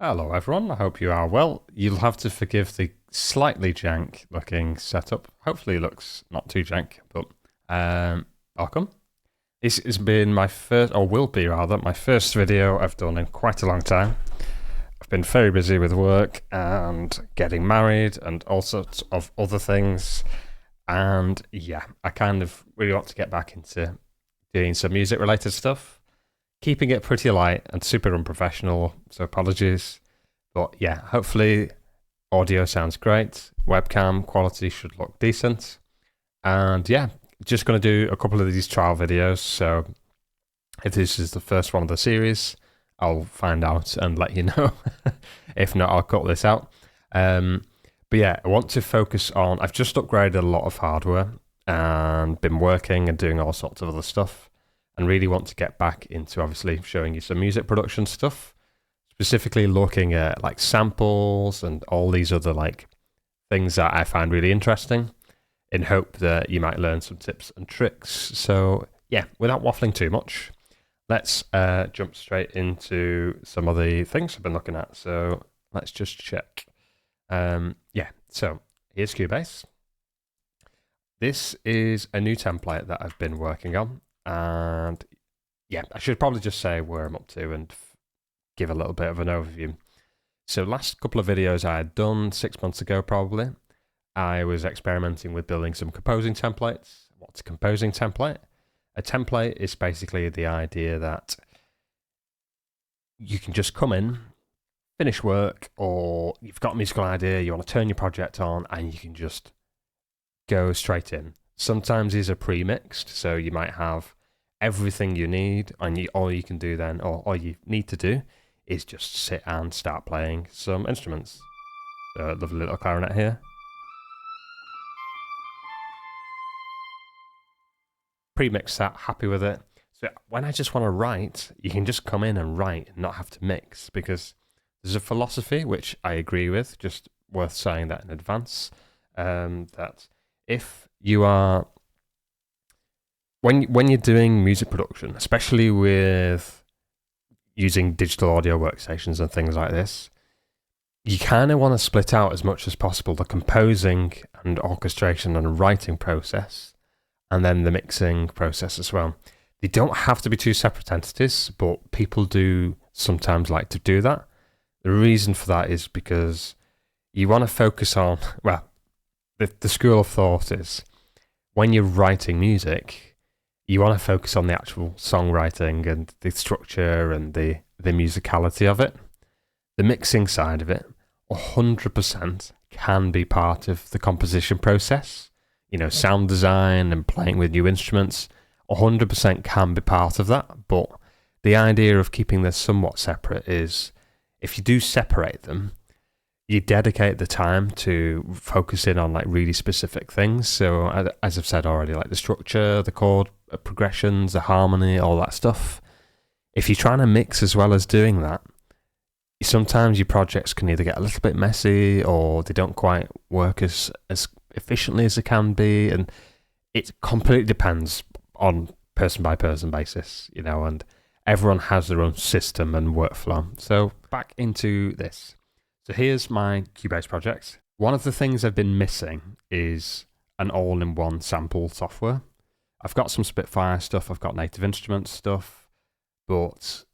Hello everyone, I hope you are well. You'll have to forgive the slightly jank looking setup. Hopefully it looks not too jank, but welcome. This has been my first, or will be rather, my first video I've done in quite a long time. I've been very busy with work and getting married and all sorts of other things. And yeah, I kind of really want to get back into doing some music related stuff. Keeping it pretty light and super unprofessional, so apologies. But yeah, hopefully audio sounds great. Webcam quality should look decent. And yeah, just going to do a couple of these trial videos. So if this is the first one of the series, I'll find out and let you know. If not, I'll cut this out. But yeah, I want to focus on, I've just upgraded a lot of hardware and been working and doing all sorts of other stuff. And really want to get back into obviously showing you some music production stuff, specifically looking at like samples and all these other like things that I find really interesting in hope that you might learn some tips and tricks. So yeah, without waffling too much, let's jump straight into some of the things I've been looking at. So let's just check. Yeah, so here's Cubase. This is a new template that I've been working on. And yeah, I should probably just say where I'm up to and give a little bit of an overview. So last couple of videos I had done 6 months ago probably, I was experimenting with building some composing templates. What's a composing template? A template is basically the idea that you can just come in, finish work, or you've got a musical idea, you want to turn your project on, and you can just go straight in. Sometimes these are pre-mixed, so you might have everything you need, and all you can do then, or all you need to do, is just sit and start playing some instruments. So lovely little clarinet here. Pre-mix that, happy with it. So when I just want to write, you can just come in and write and not have to mix, because there's a philosophy, which I agree with, just worth saying that in advance, that if you are, when you're doing music production, especially with using digital audio workstations and things like this, you kind of want to split out as much as possible the composing and orchestration and writing process, and then the mixing process as well. They don't have to be two separate entities, but people do sometimes like to do that. The reason for that is because you want to focus on, well, the school of thought is when you're writing music, you want to focus on the actual songwriting and the structure and the musicality of it. The mixing side of it, 100% can be part of the composition process. You know, sound design and playing with new instruments, 100% can be part of that. But the idea of keeping this somewhat separate is, if you do separate them, you dedicate the time to focus in on like really specific things. So as I've said already, like the structure, the chord progressions, the harmony, all that stuff. If you're trying to mix as well as doing that, sometimes your projects can either get a little bit messy or they don't quite work as efficiently as they can be. And it completely depends on person by person basis, you know, and everyone has their own system and workflow. So back into this. So here's my Cubase project. One of the things I've been missing is an all-in-one sample software. I've got some Spitfire stuff, I've got Native Instruments stuff, but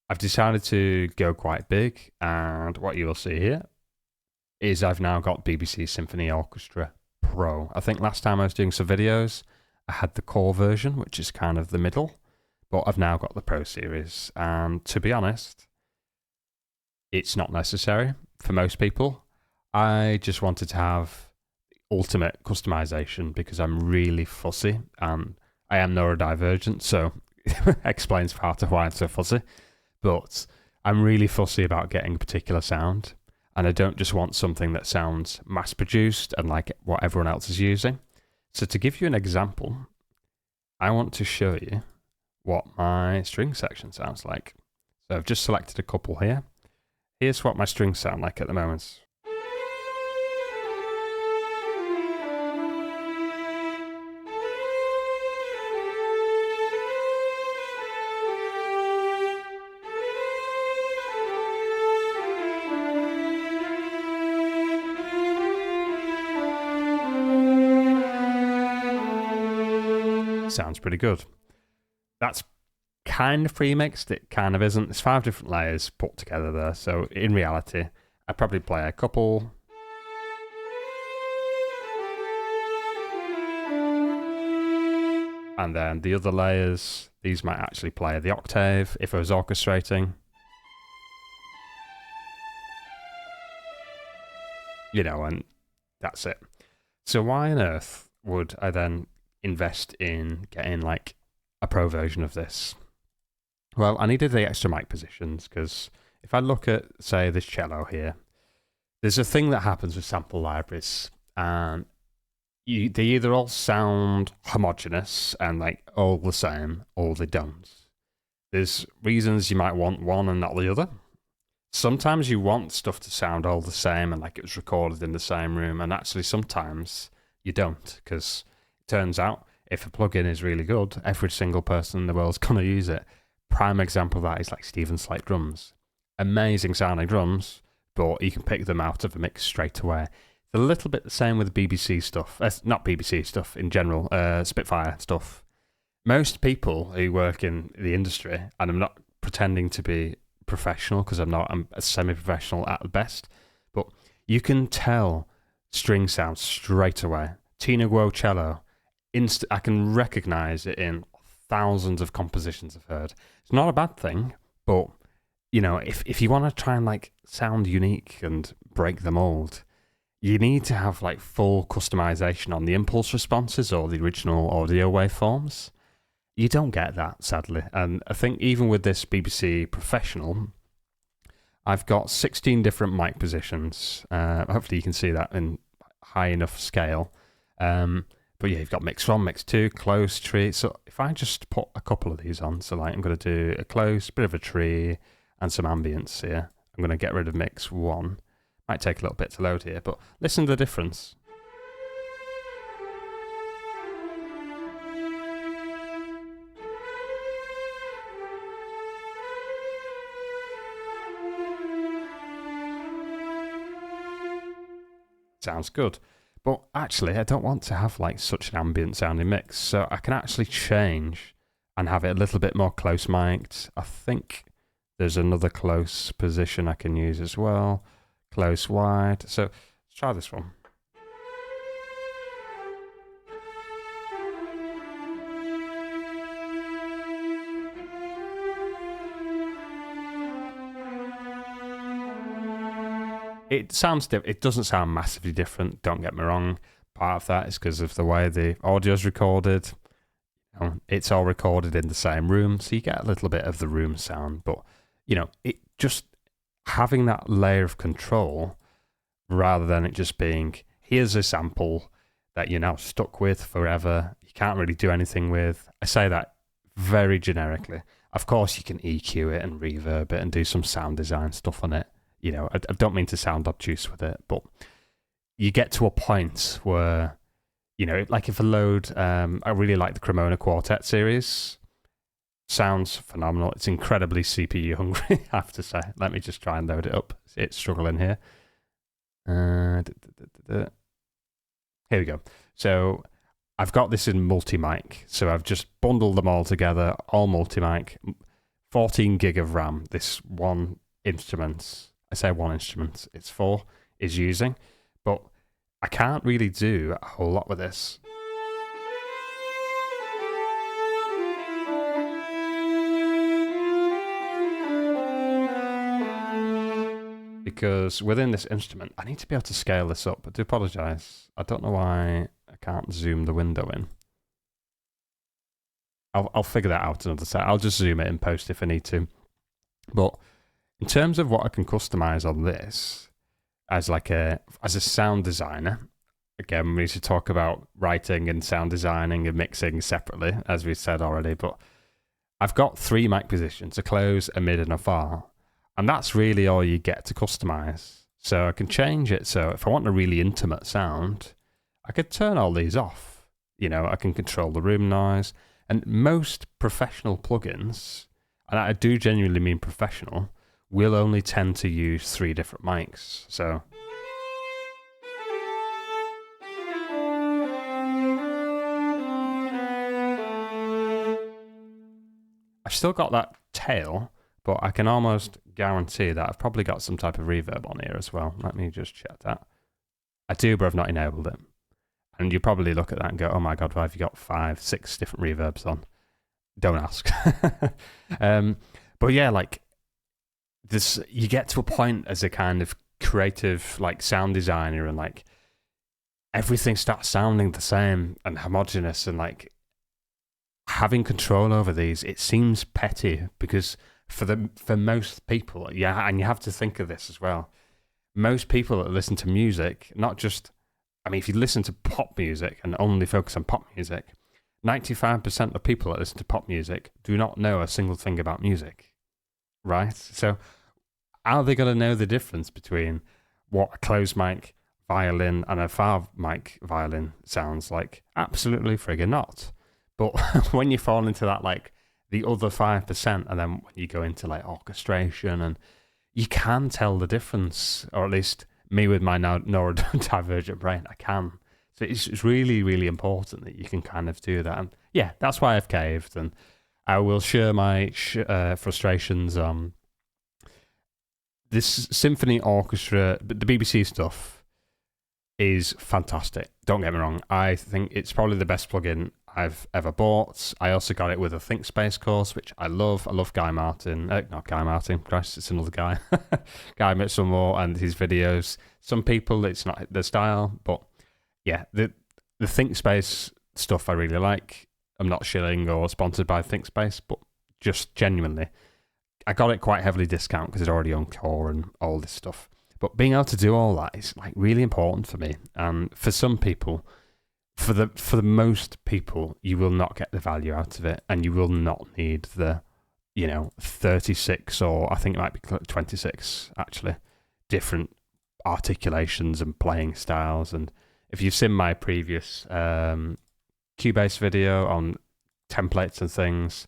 I've decided to go quite big, and what you will see here is I've now got BBC Symphony Orchestra Pro. I think last time I was doing some videos, I had the core version, which is kind of the middle, but I've now got the Pro series, and to be honest, it's not necessary for most people. I just wanted to have ultimate customization because I'm really fussy and I am neurodivergent, so explains part of why I'm so fussy. But I'm really fussy about getting a particular sound, and I don't just want something that sounds mass produced and like what everyone else is using. So to give you an example, I want to show you what my string section sounds like. So I've just selected a couple here. Here's what my strings sound like at the moment. Sounds pretty good. That's kind of pre-mixed, it kind of isn't. There's 5 different layers put together there, so in reality, I'd probably play a couple. And then the other layers, these might actually play the octave if I was orchestrating. You know, and that's it. So why on earth would I then invest in getting like a pro version of this? Well, I needed the extra mic positions because if I look at, say, this cello here, there's a thing that happens with sample libraries, and they either all sound homogeneous and like all the same, or they don't. There's reasons you might want one and not the other. Sometimes you want stuff to sound all the same and like it was recorded in the same room, and actually sometimes you don't, because it turns out if a plugin is really good, every single person in the world's going to use it. Prime example of that is like Steven Slate drums. Amazing sounding drums, but you can pick them out of a mix straight away. It's a little bit the same with BBC stuff. Not BBC stuff in general, Spitfire stuff. Most people who work in the industry, and I'm not pretending to be professional because I'm not, I'm a semi-professional at the best, but you can tell string sounds straight away. Tina Guo cello, I can recognize it in thousands of compositions I've heard. It's not a bad thing, but you know, if you want to try and like sound unique and break the mold, you need to have like full customization on the impulse responses or the original audio waveforms. You don't get that, sadly. And I think even with this BBC Professional, I've got 16 different mic positions. Hopefully you can see that in high enough scale. But yeah, you've got mix 1, mix 2, close, tree. So if I just put a couple of these on, so like I'm going to do a close, bit of a tree, and some ambience here. I'm going to get rid of mix 1. Might take a little bit to load here, but listen to the difference. Sounds good. But actually, I don't want to have like such an ambient sounding mix, so I can actually change and have it a little bit more close mic'd. I think there's another close position I can use as well. Close wide. So let's try this one. It sounds it doesn't sound massively different, don't get me wrong. Part of that is because of the way the audio's recorded. You know, it's all recorded in the same room, so you get a little bit of the room sound, but you know, it just having that layer of control rather than it just being, here's a sample that you're now stuck with forever, you can't really do anything with. I say that very generically. Of course, you can EQ it and reverb it and do some sound design stuff on it. You know, I don't mean to sound obtuse with it, but you get to a point where, you know, like if I load, I really like the Cremona Quartet series. Sounds phenomenal. It's incredibly CPU hungry, I have to say. Let me just try and load it up. It's struggling here. Here we go. So I've got this in multi-mic. So I've just bundled them all together, all multi-mic. 14 gig of RAM, this one instrument. I say one instrument, it's 4, is using. But I can't really do a whole lot with this. Because within this instrument, I need to be able to scale this up. I do apologise. I don't know why I can't zoom the window in. I'll figure that out another time. I'll just zoom it in post if I need to. But in terms of what I can customize on this, as a sound designer, again, we need to talk about writing and sound designing and mixing separately, as we said already. But I've got 3 mic positions: a close, a mid, and a far. And that's really all you get to customize. So I can change it. So if I want a really intimate sound, I could turn all these off. You know, I can control the room noise. And most professional plugins, and I do genuinely mean professional, will only tend to use 3 different mics. So still got that tail, but I can almost guarantee that I've probably got some type of reverb on here as well. Let me just check that. I do, but I've not enabled it. And you probably look at that and go, oh my God, why have you got 5, 6 different reverbs on? Don't ask. But yeah, like this, you get to a point as a kind of creative, like sound designer, and like everything starts sounding the same and homogenous, and like having control over these, it seems petty because for most people, yeah, and you have to think of this as well. Most people that listen to music, not just, I mean, if you listen to pop music and only focus on pop music, 95% of people that listen to pop music do not know a single thing about music, right? So are they going to know the difference between what a closed mic violin and a far mic violin sounds like? Absolutely friggin' not. But when you fall into that, like the other 5%, and then when you go into like orchestration, and you can tell the difference, or at least me with my neurodivergent brain, I can. So it's really, really important that you can kind of do that. And yeah, that's why I've caved, and I will share my frustrations. This symphony orchestra, the BBC stuff is fantastic. Don't get me wrong. I think it's probably the best plugin I've ever bought. I also got it with a ThinkSpace course, which I love. I love Guy Martin. Not Guy Martin. Christ, it's another guy. Guy Mitchell and his videos. Some people, it's not their style, but yeah, the ThinkSpace stuff I really like. I'm not shilling or sponsored by ThinkSpace, but just genuinely, I got it quite heavily discounted because it's already on Core and all this stuff. But being able to do all that is like really important for me. And for some people, for the most people, you will not get the value out of it, and you will not need the, 36, or I think it might be 26 actually, different articulations and playing styles. And if you've seen my previous Cubase video on templates and things,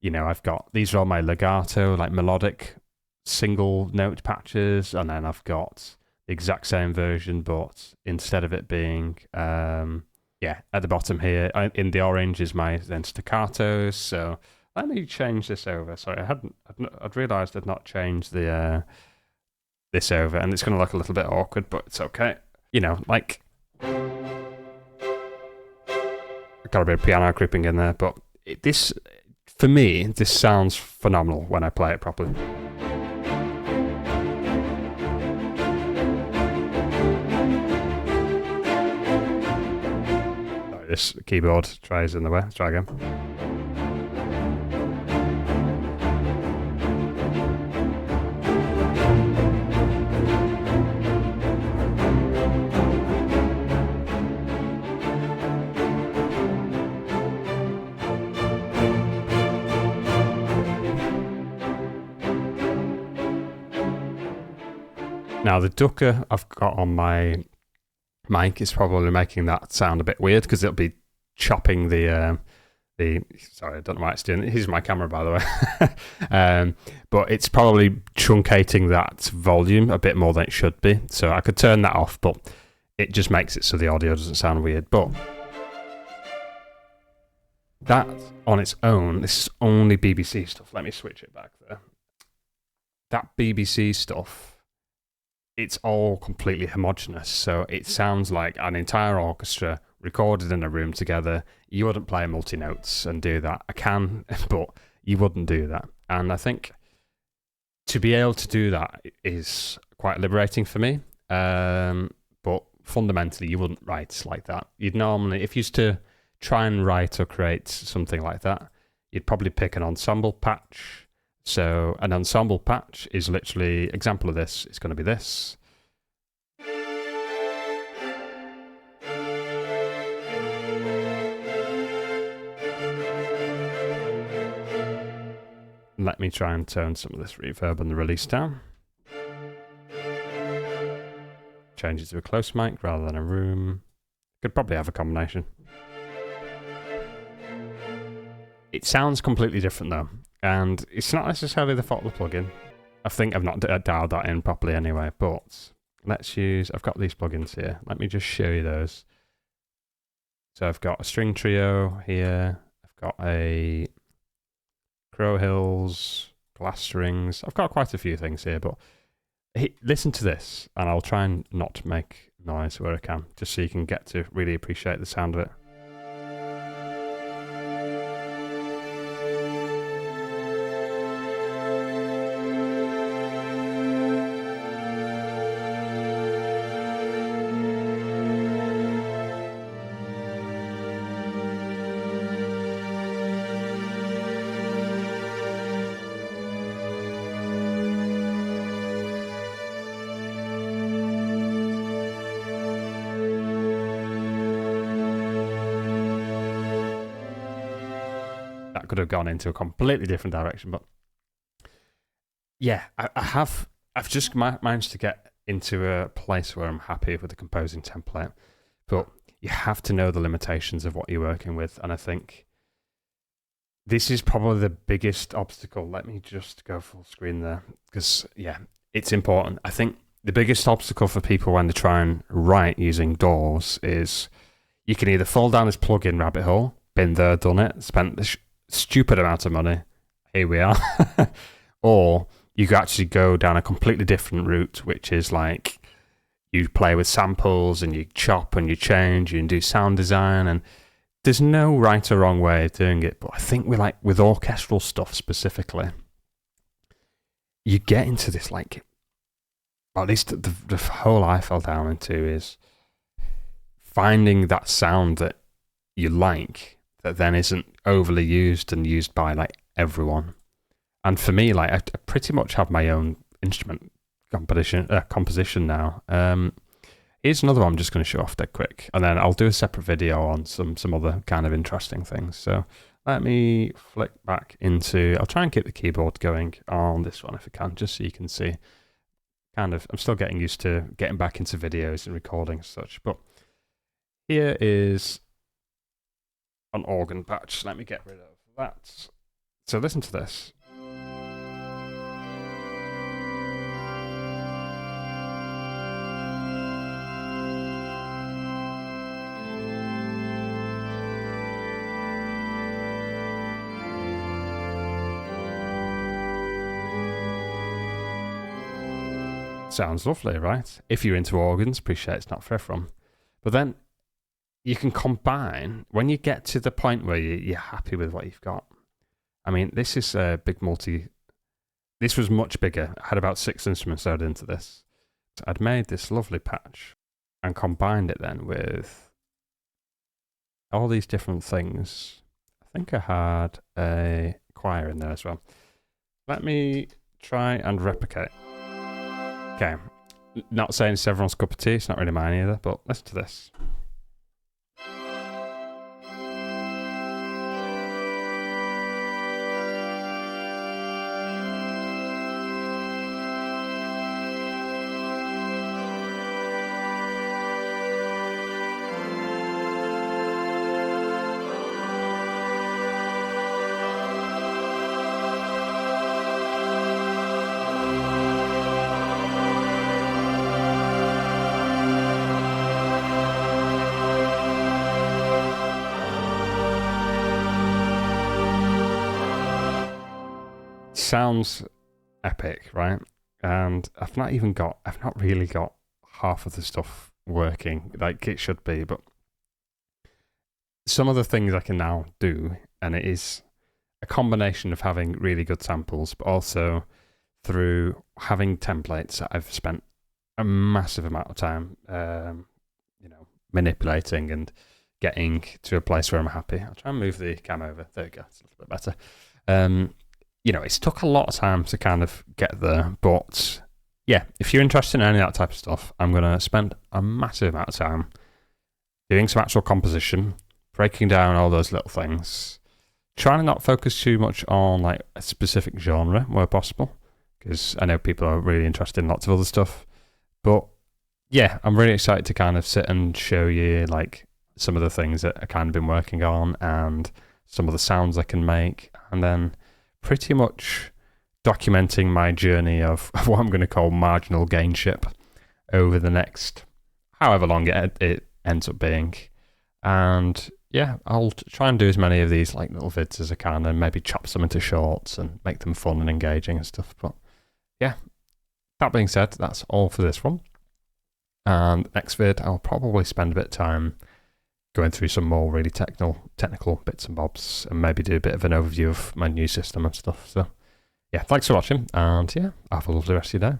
I've got, these are all my legato, like melodic single note patches, and then I've got the exact same version, but instead of it being at the bottom here in the orange is my then staccatos. So let me change this over. Sorry, I'd realized I'd not changed the this over, and it's going to look a little bit awkward, but it's okay. Like I've got a bit of piano creeping in there, but this, for me, this sounds phenomenal when I play it properly. This keyboard tries in the way. Let's try again. Now the ducker I've got on my mic is probably making that sound a bit weird because it'll be chopping the sorry, I don't know why it's doing it. Here's my camera, by the way. But it's probably truncating that volume a bit more than it should be. So I could turn that off, but it just makes it so the audio doesn't sound weird. But that on its own, this is only BBC stuff. Let me switch it back there. That BBC stuff, it's all completely homogenous, so it sounds like an entire orchestra recorded in a room together. You wouldn't play multi-notes and do that. I can, but you wouldn't do that. And I think to be able to do that is quite liberating for me. But fundamentally, you wouldn't write like that. You'd normally, if you used to try and write or create something like that, you'd probably pick an ensemble patch. So an ensemble patch is literally, example of this, it's going to be this. Let me try and turn some of this reverb and the release down. Change it to a close mic rather than a room. Could probably have a combination. It sounds completely different though. And it's not necessarily the fault of the plugin. I think I've not dialed that in properly anyway, but let's use, I've got these plugins here. Let me just show you those. So I've got a string trio here. I've got a crow hills, glass strings. I've got quite a few things here, but listen to this, and I'll try and not make noise where I can, just so you can get to really appreciate the sound of it. That could have gone into a completely different direction, but yeah, I've just managed to get into a place where I'm happy with the composing template, but you have to know the limitations of what you're working with, and I think this is probably the biggest obstacle. Let me just go full screen there, because yeah, it's important. I think the biggest obstacle for people when they try and write using DAWs is you can either fall down this plugin rabbit hole, been there, done it, spent the stupid amount of money, here we are, or you could actually go down a completely different route, which is like you play with samples and you chop and you change and do sound design, and there's no right or wrong way of doing it. But I think with orchestral stuff specifically, you get into this, like, or at least the hole I fell down into is finding that sound that you like, that then isn't overly used and used by like everyone. And for me, like, I pretty much have my own instrument composition now. Here's another one I'm just going to show off dead quick, and then I'll do a separate video on some other kind of interesting things. So let me flick back into, I'll try and keep the keyboard going on this one if I can, just so you can see. Kind of, I'm still getting used to getting back into videos and recording and such, but here is an organ patch. Let me get rid of that. So listen to this. Sounds lovely, right? If you're into organs, appreciate it's not for everyone. But then you can combine, when you get to the point where you're happy with what you've got. I mean, this is a big this was much bigger. I had about 6 instruments loaded into this. So I'd made this lovely patch and combined it then with all these different things. I think I had a choir in there as well. Let me try and replicate. Okay, not saying it's everyone's cup of tea, it's not really mine either, but listen to this. Sounds epic, right? And I've not really got half of the stuff working like it should be, but some of the things I can now do, and it is a combination of having really good samples, but also through having templates that I've spent a massive amount of time, manipulating and getting to a place where I'm happy. I'll try and move the cam over. There we go. It's a little bit better. It's took a lot of time to kind of get there, but yeah, if you're interested in any of that type of stuff, I'm going to spend a massive amount of time doing some actual composition, breaking down all those little things, trying to not focus too much on like a specific genre where possible, because I know people are really interested in lots of other stuff. But yeah, I'm really excited to kind of sit and show you like some of the things that I kind of been working on and some of the sounds I can make, and then pretty much documenting my journey of what I'm going to call marginal gainship over the next however long it ends up being. And yeah, I'll try and do as many of these like little vids as I can, and maybe chop some into shorts and make them fun and engaging and stuff. But yeah, that being said, that's all for this one. And next vid, I'll probably spend a bit of time going through some more really technical bits and bobs, and maybe do a bit of an overview of my new system and stuff. So yeah, thanks for watching, and yeah, have a lovely rest of your day.